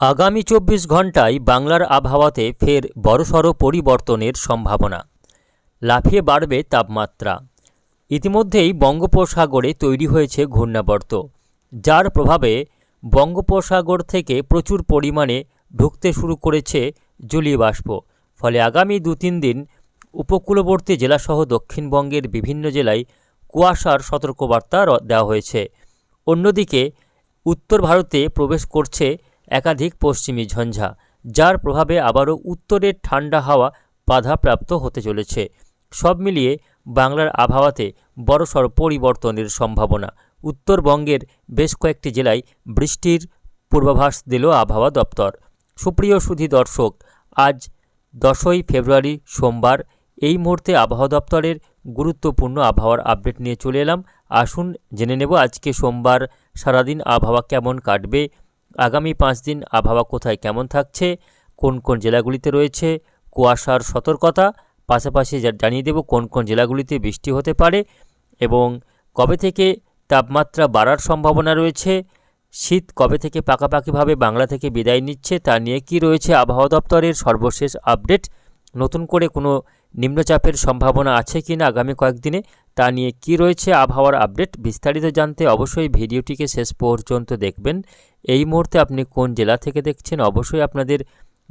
আগামী ২৪ ঘণ্টায় বাংলার আবহাওয়াতে ফের বড়সড় পরিবর্তনের সম্ভাবনা। লাফিয়ে বাড়বে তাপমাত্রা। ইতিমধ্যেই বঙ্গোপসাগরে তৈরি হয়েছে ঘূর্ণাবর্ত, যার প্রভাবে বঙ্গোপসাগর থেকে প্রচুর পরিমাণে ঢুকতে শুরু করেছে জলীয় বাষ্প। ফলে আগামী ২-৩ দিন উপকূলবর্তী জেলাসহ দক্ষিণবঙ্গের বিভিন্ন জেলায় কুয়াশার সতর্কবার্তা দেওয়া হয়েছে। অন্যদিকে উত্তর ভারতে প্রবেশ করছে একাধিক পশ্চিমী ঝঞ্ঝা, যার প্রভাবে আবারও উত্তরের ঠান্ডা হাওয়া বাধাপ্রাপ্ত হতে চলেছে। সব মিলিয়ে বাংলার আবহাওয়াতে বড়সড় পরিবর্তনের সম্ভাবনা। উত্তরবঙ্গের বেশ কয়েকটি জেলায় বৃষ্টির পূর্বাভাস দিল আবহাওয়া দপ্তর। সুপ্রিয় সুধী দর্শক, আজ 10ই ফেব্রুয়ারি সোমবার। এই মুহূর্তে আবহাওয়া দপ্তরের গুরুত্বপূর্ণ আবহাওয়ার আপডেট নিয়ে চলে এলাম। আসুন জেনে নেব আজকে সোমবার সারাদিন আবহাওয়া কেমন কাটবে, আগামী 5 দিন আবহাওয়া কোথায় কেমন থাকছে, কোন কোন জেলাগুলিতে রয়েছে কুয়াশার সতর্কতা, পাশাপাশি জানিয়ে দেব কোন কোন জেলাগুলিতে বৃষ্টি হতে পারে এবং কবে থেকে তাপমাত্রা বাড়ার সম্ভাবনা রয়েছে, শীত কবে থেকে পাকাপাকিভাবে বাংলা থেকে বিদায় নিচ্ছে তা নিয়ে কি রয়েছে আবহাওয়া দপ্তরের সর্বশেষ আপডেট, নতুন করে কোনো নিম্নচাপের সম্ভাবনা আছে কি না আগামী কয়েকদিনে তা নিয়ে কি রয়েছে আবহাওয়ার আপডেট। বিস্তারিত জানতে অবশ্যই ভিডিওটিকে শেষ পর্যন্ত দেখবেন। এই মুহূর্তে আপনি কোন জেলা থেকে দেখছেন অবশ্যই আপনাদের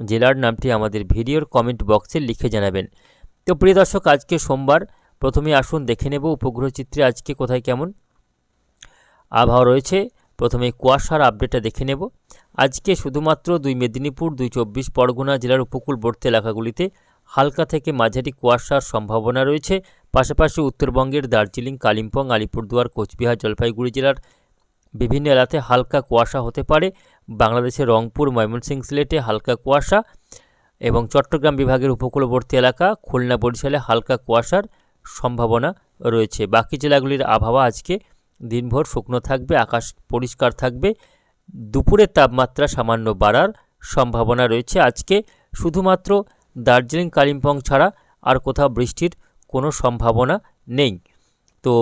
জেলার নামটি আমাদের ভিডিওর কমেন্ট বক্সে লিখে জানাবেন। তো প্রিয় দর্শক, আজকে সোমবার, প্রথমে আসুন দেখে নেব উপগ্রহ চিত্রে আজকে কোথায় কেমন আবহাওয়া রয়েছে। প্রথমে কুয়াশার আপডেটটা দেখে নেব। আজকে শুধুমাত্র 2 মেদিনীপুর, 2 24 পরগনা জেলার উপকূলবর্তী এলাকাগুলিতে হালকা থেকে মাঝারি কুয়াশার সম্ভাবনা রয়েছে। পাশাপাশি উত্তরবঙ্গের দার্জিলিং, কালিম্পং, আলিপুরদুয়ার, কোচবিহার, জলপাইগুড়ি জেলার বিভিন্ন এলাকাতে হালকা কুয়াশা হতে পারে। বাংলাদেশের রংপুর, ময়মনসিংহ, সিলেটে হালকা কুয়াশা এবং চট্টগ্রাম বিভাগের উপকূলবর্তী এলাকা খুলনা, বরিশালে হালকা কুয়াশার সম্ভাবনা রয়েছে। বাকি জেলাগুলির আবহাওয়া আজকে দিনভর শুকনো থাকবে, আকাশ পরিষ্কার থাকবে। দুপুরের তাপমাত্রা সামান্য বাড়ার সম্ভাবনা রয়েছে। আজকে শুধুমাত্র দার্জিলিং, কালিম্পং ছাড়া আর কোথাও বৃষ্টির কোনো সম্ভাবনা নেই। তো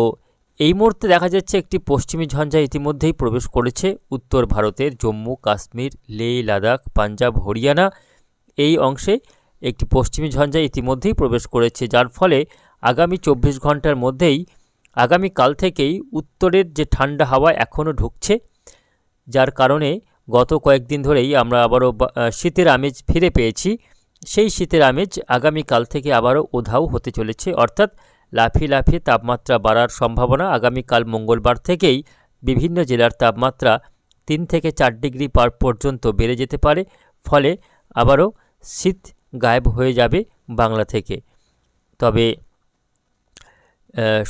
এই মুহূর্তে দেখা যাচ্ছে একটি পশ্চিমী ঝঞ্ঝা ইতিমধ্যেই প্রবেশ করেছে উত্তর ভারতের জম্মু, কাশ্মীর, লে, লাদাখ, পাঞ্জাব, হরিয়ানা এই অংশে একটি পশ্চিমী ঝঞ্ঝা ইতিমধ্যেই প্রবেশ করেছে, যার ফলে আগামী 24 ঘন্টার মধ্যেই আগামীকাল থেকেই উত্তরের যে ঠান্ডা হাওয়া এখনও ঢুকছে, যার কারণে গত কয়েকদিন ধরেই আমরা আবারও শীতের আমেজ ফিরে পেয়েছি। সেই শীতের আমেজ আগামীকাল থেকে আবারও উধাও হতে চলেছে, অর্থাৎ লাফিয়ে লাফিয়ে তাপমাত্রা বাড়ার সম্ভাবনা। আগামীকাল মঙ্গলবার থেকেই বিভিন্ন জেলার তাপমাত্রা 3 থেকে 4 ডিগ্রি পর্যন্ত বেড়ে যেতে পারে। ফলে আবারও শীত গায়েব হয়ে যাবে বাংলা থেকে। তবে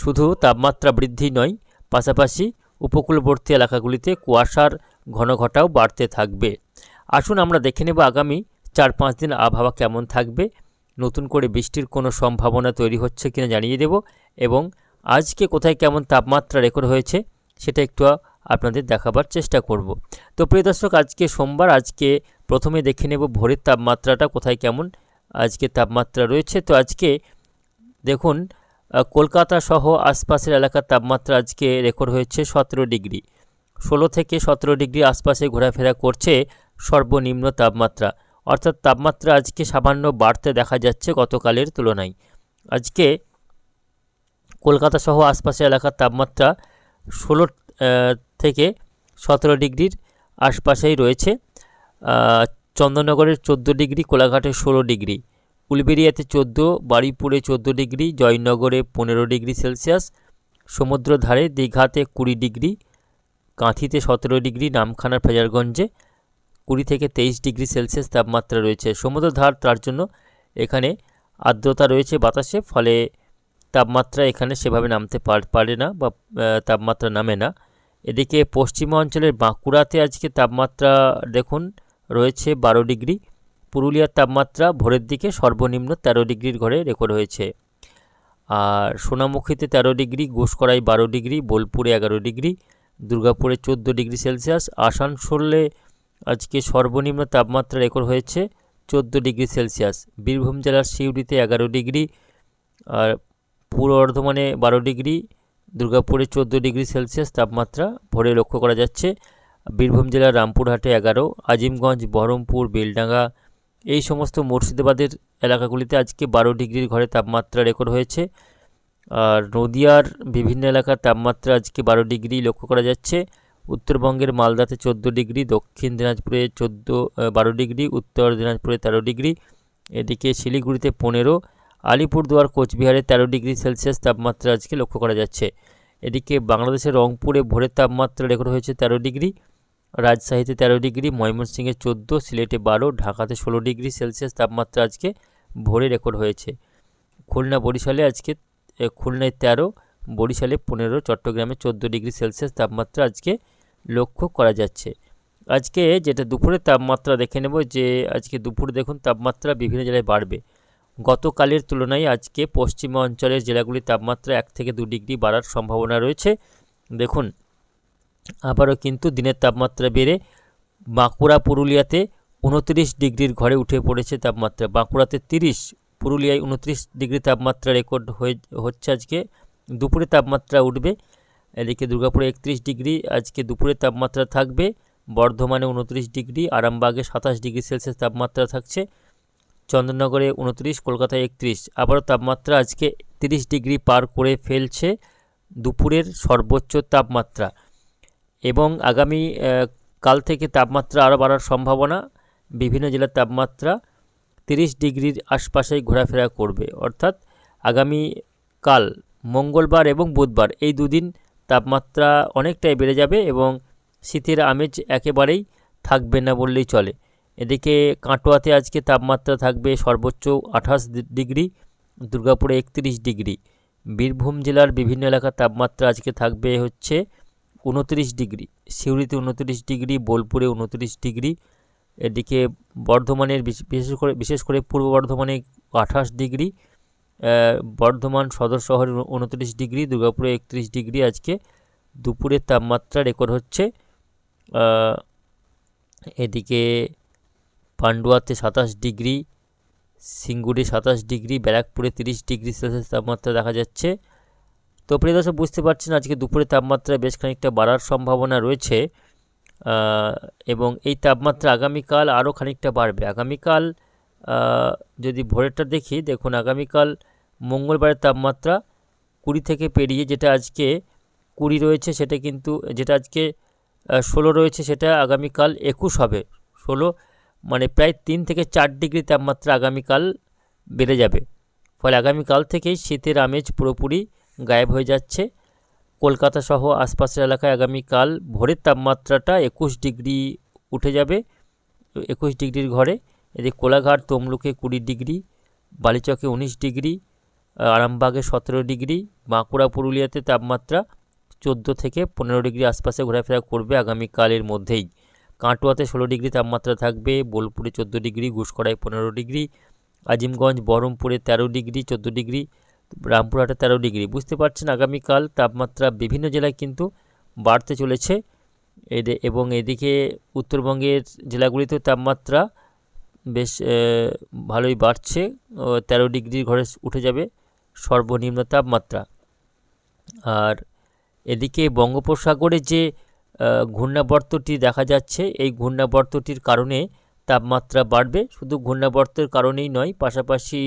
শুধু তাপমাত্রা বৃদ্ধি নয়, পাশাপাশি উপকূলবর্তী এলাকাগুলিতে কুয়াশার ঘনঘটাও বাড়তে থাকবে। আসুন আমরা দেখে নেব আগামী 4-5 দিন আবহাওয়া কেমন থাকবে, নতুন করে বৃষ্টির কোনো সম্ভাবনা তৈরি হচ্ছে কিনা জানিয়ে দেব এবং আজকে কোথায় কেমন তাপমাত্রা রেকর্ড হয়েছে সেটা একটু আপনাদের দেখাবার চেষ্টা করব। তো প্রিয় দর্শক, আজকে সোমবার, আজকে প্রথমে দেখে নেব ভোরের তাপমাত্রাটা কোথায় কেমন আজকে তাপমাত্রা রয়েছে। তো আজকে দেখুন, কলকাতা সহ আশপাশের এলাকার তাপমাত্রা আজকে রেকর্ড হয়েছে 17 ডিগ্রি। 16 থেকে 17 ডিগ্রি আশপাশে ঘোরাফেরা করছে সর্বনিম্ন তাপমাত্রা, অর্থাৎ তাপমাত্রা আজকে সামান্য বাড়তে দেখা যাচ্ছে গতকালের তুলনায়। আজকে কলকাতা সহ আশপাশের এলাকার তাপমাত্রা 16 থেকে 17 ডিগ্রির আশপাশেই রয়েছে। চন্দননগরের 14 ডিগ্রি, কোলাঘাটে 16 ডিগ্রি, উলবেড়িয়াতে 14, বারুইপুরে 14 ডিগ্রি, জয়নগরে 15 ডিগ্রি সেলসিয়াস, সমুদ্র ধারে দীঘাতে 20 ডিগ্রি, কাঁথিতে 17 ডিগ্রি, নামখানার ফেজারগঞ্জে 20 থেকে 23 ডিগ্রি সেলসিয়াস তাপমাত্রা রয়েছে। সমুদ্র ধার, তার জন্য এখানে আর্দ্রতা রয়েছে বাতাসে, ফলে তাপমাত্রা এখানে সেভাবে নামতে পারে না বা তাপমাত্রা নামে না। এদিকে পশ্চিমাঞ্চলের বাঁকুড়াতে আজকে তাপমাত্রা দেখুন রয়েছে 12 ডিগ্রি। পুরুলিয়ার তাপমাত্রা ভোরের দিকে সর্বনিম্ন 13 ডিগ্রির ঘরে রেকর্ড হয়েছে। আর সোনামুখীতে 13 ডিগ্রি, ঘুষকরাই 12 ডিগ্রি, বোলপুরে 11 ডিগ্রি, দুর্গাপুরে 14 ডিগ্রি সেলসিয়াস। আসানসোলে আজকে সর্বনিম্ন তাপমাত্রা রেকর্ড হয়েছে 14 ডিগ্রি সেলসিয়াস। বীরভূম জেলার সিউড়িতে 11 ডিগ্রি, আর পূর্ব বর্ধমানে 12 ডিগ্রি, দুর্গাপুরে 14 ডিগ্রি সেলসিয়াস তাপমাত্রা ভোরে লক্ষ্য করা যাচ্ছে। বীরভূম জেলার রামপুরহাটে 11, আজিমগঞ্জ, বহরমপুর, বেলডাঙ্গা এই সমস্ত মুর্শিদাবাদের এলাকাগুলিতে আজকে 12 ডিগ্রির ঘরে তাপমাত্রা রেকর্ড হয়েছে। আর নদিয়ার বিভিন্ন এলাকার তাপমাত্রা আজকে 12 ডিগ্রি লক্ষ্য করা যাচ্ছে। উত্তরবঙ্গের মালদাতে 14 ডিগ্রি, দক্ষিণ দিনাজপুরে 12 ডিগ্রি, উত্তর দিনাজপুরে 13 ডিগ্রি, এদিকে শিলিগুড়িতে 15, আলিপুরদুয়ার, কোচবিহারে 13 ডিগ্রি সেলসিয়াস তাপমাত্রা আজকে লক্ষ্য করা যাচ্ছে। এদিকে বাংলাদেশের রংপুরে ভোরের তাপমাত্রা রেকর্ড হয়েছে 13 ডিগ্রি, রাজশাহীতে 13 ডিগ্রি, ময়মনসিংহে 14, সিলেটে 12, ঢাকাতে 16 ডিগ্রি সেলসিয়াস তাপমাত্রা আজকে ভোরে রেকর্ড হয়েছে। খুলনা বরিশালে আজকে খুলনায় 13, বরিশালে 15, চট্টগ্রামে 14 ডিগ্রি সেলসিয়াস তাপমাত্রা আজকে লক্ষ্য করা যাচ্ছে। আজকে যেটা দুপুরের তাপমাত্রা দেখে নেব, যে আজকে দুপুরে দেখুন তাপমাত্রা বিভিন্ন জেলায় বাড়বে। গতকালের তুলনায় আজকে পশ্চিমা অঞ্চলের জেলাগুলির তাপমাত্রা 1 থেকে 2 ডিগ্রি বাড়ার সম্ভাবনা রয়েছে। দেখুন আবারও কিন্তু দিনের তাপমাত্রা বেড়ে বাঁকুড়া, পুরুলিয়াতে 29 ডিগ্রির ঘরে উঠে পড়েছে তাপমাত্রা। বাঁকুড়াতে 30, পুরুলিয়ায় 29 ডিগ্রি তাপমাত্রা রেকর্ড হচ্ছে আজকে। দুপুরে তাপমাত্রা উঠবে। এদিকে দুর্গাপুরে 31 ডিগ্রি আজকে দুপুরে তাপমাত্রা থাকবে। বর্ধমানে 29 ডিগ্রি, আরামবাগে 27 ডিগ্রি সেলসিয়াস তাপমাত্রা থাকছে। চন্দননগরে 29, কলকাতায় 31। আবারও তাপমাত্রা আজকে 30 ডিগ্রি পার করে ফেলছে দুপুরের সর্বোচ্চ তাপমাত্রা। এবং আগামী কাল থেকে তাপমাত্রা আরও বাড়ার সম্ভাবনা। বিভিন্ন জেলার তাপমাত্রা 30 ডিগ্রির আশপাশেই ঘোরাফেরা করবে। অর্থাৎ আগামী কাল মঙ্গলবার এবং বুধবার এই দুদিন তাপমাত্রা অনেকটাই বেড়ে যাবে এবং শীতের আমেজ একেবারেই থাকবে না বললেই চলে। এদিকে কাটোয়াতে আজকে তাপমাত্রা থাকবে সর্বোচ্চ 28 ডিগ্রি, দুর্গাপুরে 31 ডিগ্রি। বীরভূম জেলার বিভিন্ন এলাকার তাপমাত্রা আজকে থাকবে হচ্ছে 29 ডিগ্রি, সিউড়িতে 29 ডিগ্রি, বোলপুরে 29 ডিগ্রি। এদিকে বর্ধমানের বিশেষ করে পূর্ব বর্ধমানে 28 ডিগ্রি, বর্ধমান সদর শহরে 29 ডিগ্রি, দুর্গাপুরে 31 ডিগ্রি আজকে দুপুরের তাপমাত্রা রেকর্ড হচ্ছে। এদিকে পান্ডুয়াতে 27 ডিগ্রি, সিঙ্গুরে 27 ডিগ্রি, ব্যারাকপুরে 30 ডিগ্রি সেলসিয়াস তাপমাত্রা দেখা যাচ্ছে। তো প্রিয় দর্শক বুঝতে পারছেন আজকে দুপুরে তাপমাত্রা বেশ খানিকটা বাড়ার সম্ভাবনা রয়েছে এবং এই তাপমাত্রা আগামীকাল আরও খানিকটা বাড়বে। আগামীকাল যদি ভোরেরটা দেখি, দেখুন আগামীকাল মঙ্গলবারের তাপমাত্রা 20 থেকে পেরিয়ে যেটা আজকে 20 রয়েছে সেটা কিন্তু, যেটা আজকে 16 রয়েছে সেটা আগামীকাল 21 হবে। 16 মানে প্রায় 3 থেকে 4 ডিগ্রি তাপমাত্রা আগামীকাল বেড়ে যাবে। ফলে আগামীকাল থেকেই শীতের আমেজ পুরোপুরি গায়েব হয়ে যাচ্ছে। কলকাতা সহ আশপাশের এলাকায় আগামীকাল ভোরের তাপমাত্রাটা 21 ডিগ্রি উঠে যাবে, 21 ডিগ্রির ঘরে। এদিকে কোলাঘাট, তমলুকে 20 ডিগ্রি, বালিচকে 19 ডিগ্রি, আরামবাগে 17 ডিগ্রি, বাঁকুড়া, পুরুলিয়াতে তাপমাত্রা 14 থেকে 15 ডিগ্রি আশপাশে ঘোরাফেরা করবে আগামীকালের মধ্যেই। কাটোয়াতে 16 ডিগ্রি তাপমাত্রা থাকবে, বোলপুরে 14 ডিগ্রি, ঘুষকরায় 15 ডিগ্রি, আজিমগঞ্জ, বহরমপুরে 13 ডিগ্রি, 14 ডিগ্রি, রামপুরহাটে 13 ডিগ্রি। বুঝতে পারছেন আগামীকাল তাপমাত্রা বিভিন্ন জেলায় কিন্তু বাড়তে চলেছে। এবং এদিকে উত্তরবঙ্গের জেলাগুলিতেও তাপমাত্রা বেশ ভালোই বাড়ছে, 13 ডিগ্রির ঘরে উঠে যাবে সর্বনিম্ন তাপমাত্রা। আর এদিকে বঙ্গোপসাগরে যে ঘূর্ণাবর্তটি দেখা যাচ্ছে, এই ঘূর্ণাবর্তটির কারণে তাপমাত্রা বাড়বে। শুধু ঘূর্ণাবর্তের কারণেই নয়, পাশাপাশি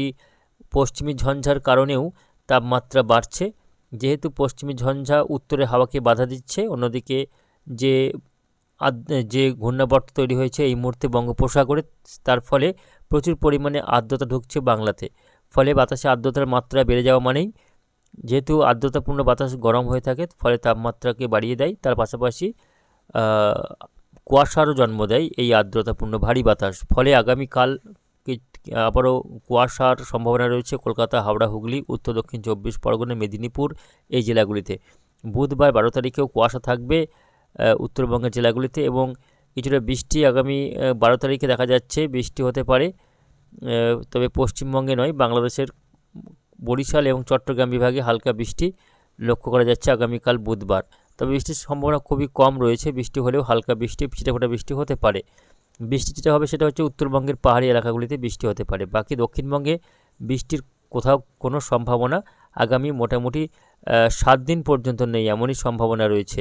পশ্চিমী ঝঞ্ঝার কারণেও তাপমাত্রা বাড়ছে। যেহেতু পশ্চিমী ঝঞ্ঝা উত্তরে হাওয়াকে বাধা দিচ্ছে, অন্যদিকে যে ঘূর্ণাবর্ত তৈরি হয়েছে এই মুহূর্তে বঙ্গোপসাগরে, তার ফলে প্রচুর পরিমাণে আর্দ্রতা ঢুকছে বাংলাতে। ফলে বাতাসে আর্দ্রতার মাত্রা বেড়ে যাওয়া মানেই, যেহেতু আর্দ্রতাপূর্ণ বাতাস গরম হয়ে থাকে, ফলে তাপমাত্রাকে বাড়িয়ে দেয়। তার পাশাপাশি কুয়াশারও জন্ম দেয় এই আর্দ্রতাপূর্ণ ভারী বাতাস। ফলে আগামীকাল আবারও কুয়াশার সম্ভাবনা রয়েছে কলকাতা, হাওড়া, হুগলি, উত্তর দক্ষিণ 24 পরগনা, মেদিনীপুর এই জেলাগুলিতে। বুধবার 12 তারিখেও কুয়াশা থাকবে উত্তরবঙ্গের জেলাগুলিতে এবং কিছুটা বৃষ্টি আগামী 12 তারিখে দেখা যাচ্ছে, বৃষ্টি হতে পারে। তবে পশ্চিমবঙ্গে নয়, বাংলাদেশের বরিশাল এবং চট্টগ্রাম বিভাগে হালকা বৃষ্টি লক্ষ্য করা যাচ্ছে আগামীকাল বুধবার। তবে বৃষ্টির সম্ভাবনা খুবই কম রয়েছে, বৃষ্টি হলেও হালকা বৃষ্টি, ছিটেফোঁটা বৃষ্টি হতে পারে। বৃষ্টি যেটা হবে সেটা হচ্ছে উত্তরবঙ্গের পাহাড়ি এলাকাগুলিতে বৃষ্টি হতে পারে। বাকি দক্ষিণবঙ্গে বৃষ্টির কোথাও কোনো সম্ভাবনা আগামী মোটামুটি 7 দিন পর্যন্ত নেই, এমনই সম্ভাবনা রয়েছে।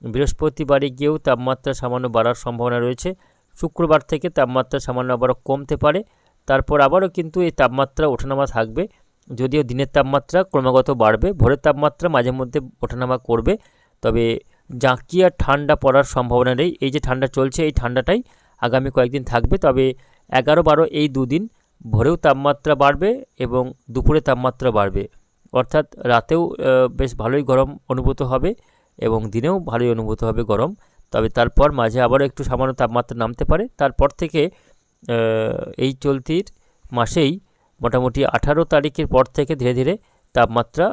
বৃহস্পতিবারে গিয়েও তাপমাত্রা সামান্য বাড়ার সম্ভাবনা রয়েছে। শুক্রবার থেকে তাপমাত্রা সামান্য আবারও কমতে পারে, তারপর আবারও কিন্তু এই তাপমাত্রা ওঠানামা থাকবে। যদিও দিনের তাপমাত্রা ক্রমাগত বাড়বে, ভোরের তাপমাত্রা মাঝে মধ্যে ওঠানামা করবে, তবে জাঁকিয়ে আর ঠান্ডা পড়ার সম্ভাবনা নেই। এই যে ঠান্ডা চলছে, এই ঠান্ডাটাই আগামী কয়েকদিন থাকবে। তবে 11-12 এই দুদিন ভোরেও তাপমাত্রা বাড়বে এবং দুপুরে তাপমাত্রা বাড়বে, অর্থাৎ রাতেও বেশ ভালোই গরম অনুভূত হবে এবং দিনেও ভালোই অনুভূত হবে গরম। তবে তারপর মাঝে আবারও একটু সামান্য তাপমাত্রা নামতে পারে। তারপর থেকে এই চলতির মাসেই মোটামুটি 18 তারিখের পর থেকে ধীরে ধীরে তাপমাত্রা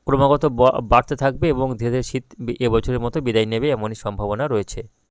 ক্রমাগত বাড়তে থাকবে এবং ধীরে ধীরে শীত এবছরের মতো বিদায় নেবে, এমনই সম্ভাবনা রয়েছে।